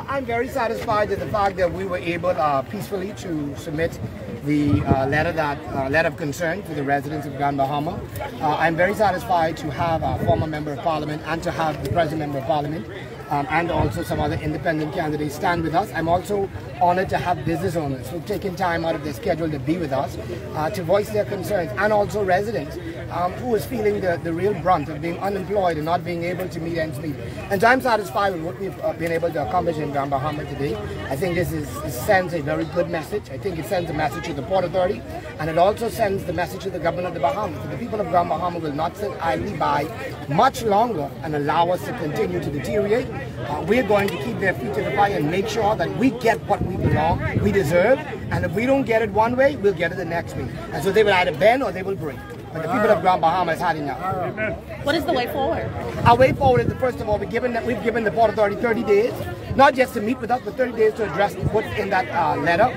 I'm very satisfied with the fact that we were able peacefully to submit the letter of concern to the residents of Grand Bahama. I'm very satisfied to have a former member of parliament and to have the present member of parliament and also some other independent candidates stand with us. I'm also honored to have business owners who've taken time out of their schedule to be with us to voice their concerns, and also residents who is feeling the real brunt of being unemployed and not being able to meet ends meet. And so I'm satisfied with what we've been able to accomplish in Grand Bahama today. I think this sends a very good message. I think it sends a message to the Port Authority, and it also sends the message to the government of the Bahamas. The people of Grand Bahama will not sit idly by much longer and allow us to continue to deteriorate. We're going to keep their feet to the fire and make sure that we get what we deserve, and if we don't get it one way, we'll get it the next way. And so they will either bend or they will break. But the people of Grand Bahama has had enough. What is the way forward? Our way forward is, first of all, we've given the Port Authority 30 days, not just to meet with us, but 30 days to address what's in that letter.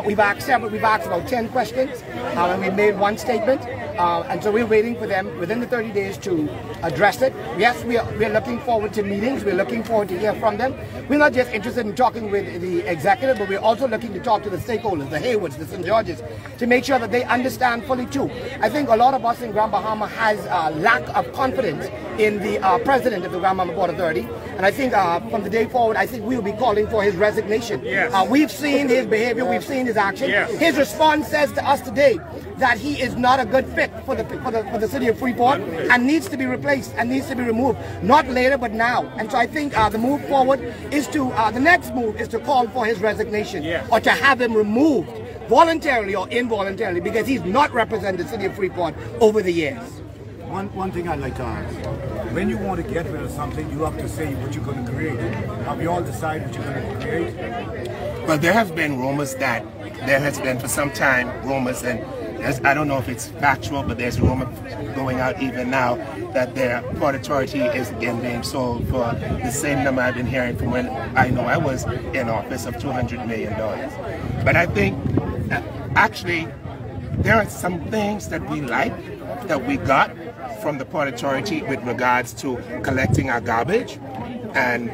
We've asked about 10 questions, and we've made one statement. And so we're waiting for them within the 30 days to address it. Yes, we're looking forward to meetings. We're looking forward to hear from them. We're not just interested in talking with the executive, but we're also looking to talk to the stakeholders, the Haywoods, the St. Georges, to make sure that they understand fully too. I think a lot of us in Grand Bahama has a lack of confidence in the president of the Grand Bahama Port Authority. And I think from the day forward, I think we will be calling for his resignation. Yes. We've seen his behavior. We've seen his action. Yes. His response says to us today that he is not a good fit for the city of Freeport and needs to be replaced and needs to be removed, not later but now. And so I think the move forward is to the next move is to call for his resignation, or to have him removed voluntarily or involuntarily, because he's not represented the city of Freeport over the years. One thing I'd like to ask: when you want to get rid of something, you have to say what you're going to create. Have you all decided what you're going to create? Well, there have been rumors that there has been for some time rumors, and I don't know if it's factual, but there's rumor going out even now that their Port Authority is again being sold for the same number I've been hearing from when I know I was in office, of $200 million. But I think actually there are some things that we like, that we got from the Port Authority with regards to collecting our garbage, and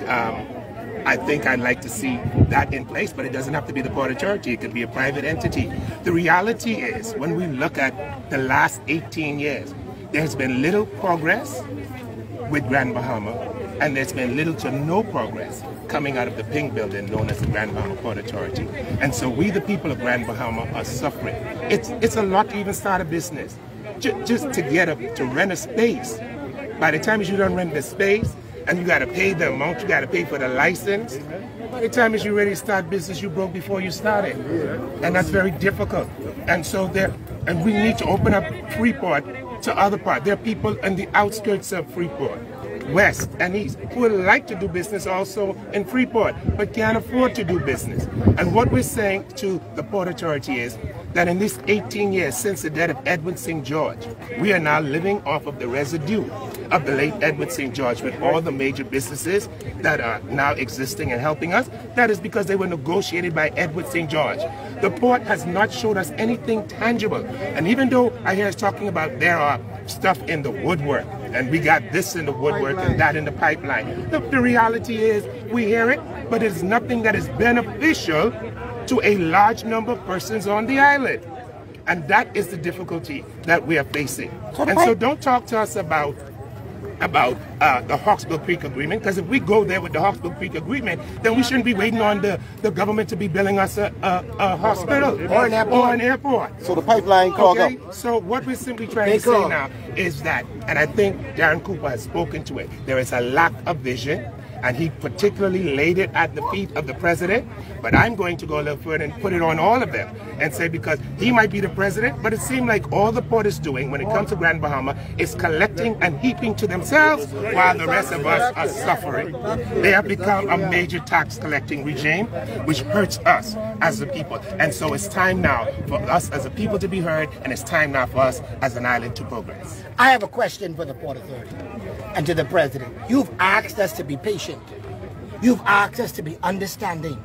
I think I'd like to see that in place, but it doesn't have to be the Port Authority. It could be a private entity. The reality is, when we look at the last 18 years, there's been little progress with Grand Bahama, and there's been little to no progress coming out of the pink building known as the Grand Bahama Port Authority. And so we, the people of Grand Bahama, are suffering. It's a lot to even start a business. Just to rent a space. By the time you don't rent the space, and you got to pay the amount, you got to pay for the license. By the time you're ready to start business, you broke before you started. And that's very difficult. And so and we need to open up Freeport to other parts. There are people in the outskirts of Freeport, west and east, who would like to do business also in Freeport, but can't afford to do business. And what we're saying to the Port Authority is that in this 18 years since the death of Edward St. George, we are now living off of the residue of the late Edward St. George, with all the major businesses that are now existing and helping us. That is because they were negotiated by Edward St. George. The port has not showed us anything tangible. And even though I hear us talking about there are stuff in the woodwork, and we got this in the woodwork and that in the pipeline, the reality is we hear it, but it's nothing that is beneficial to a large number of persons on the island. And that is the difficulty that we are facing. And so don't talk to us about the Hawksbill Creek Agreement, because if we go there with the Hawksbill Creek Agreement, then we shouldn't be waiting on the government to be billing us a hospital or an airport. So the pipeline clogged up. So what we're simply trying to say now is that, and I think Darren Cooper has spoken to it, there is a lack of vision, and he particularly laid it at the feet of the president. But I'm going to go a little further and put it on all of them and say, because he might be the president, but it seems like all the port is doing when it comes to Grand Bahama is collecting and heaping to themselves while the rest of us are suffering. They have become a major tax collecting regime, which hurts us as a people. And so it's time now for us as a people to be heard, and it's time now for us as an island to progress. I have a question for the Port Authority and to the president. You've asked us to be patient. You've asked us to be understanding.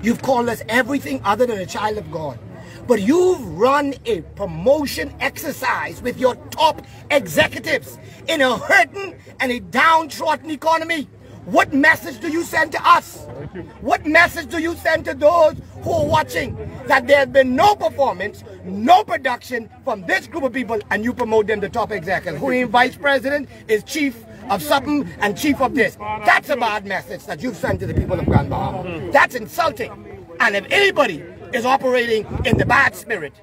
You've called us everything other than a child of God. But you've run a promotion exercise with your top executives in a hurting and a downtrodden economy. What message do you send to us? What message do you send to those who are watching that there has been no performance, no production from this group of people, and you promote them to top executives? Who ain't vice president, is chief of something and chief of this. That's a bad message that you've sent to the people of Grand Bahama. That's insulting. And if anybody is operating in the bad spirit,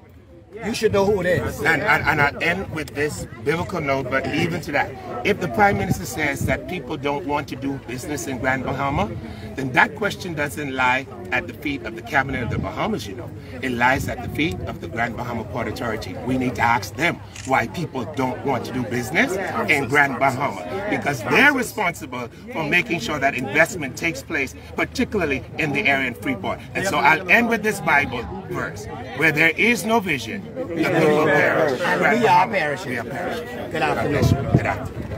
you should know who it is. And I'll end with this biblical note, but even to that, if the Prime Minister says that people don't want to do business in Grand Bahama, then that question doesn't lie at the feet of the Cabinet of the Bahamas, you know. It lies at the feet of the Grand Bahama Port Authority. We need to ask them why people don't want to do business in Grand Bahama, because they're responsible for making sure that investment takes place, particularly in the area in Freeport. And so I'll end with this Bible verse: where there is no vision, the people perish. And we are perishing. We are perishing. Good afternoon. Good afternoon.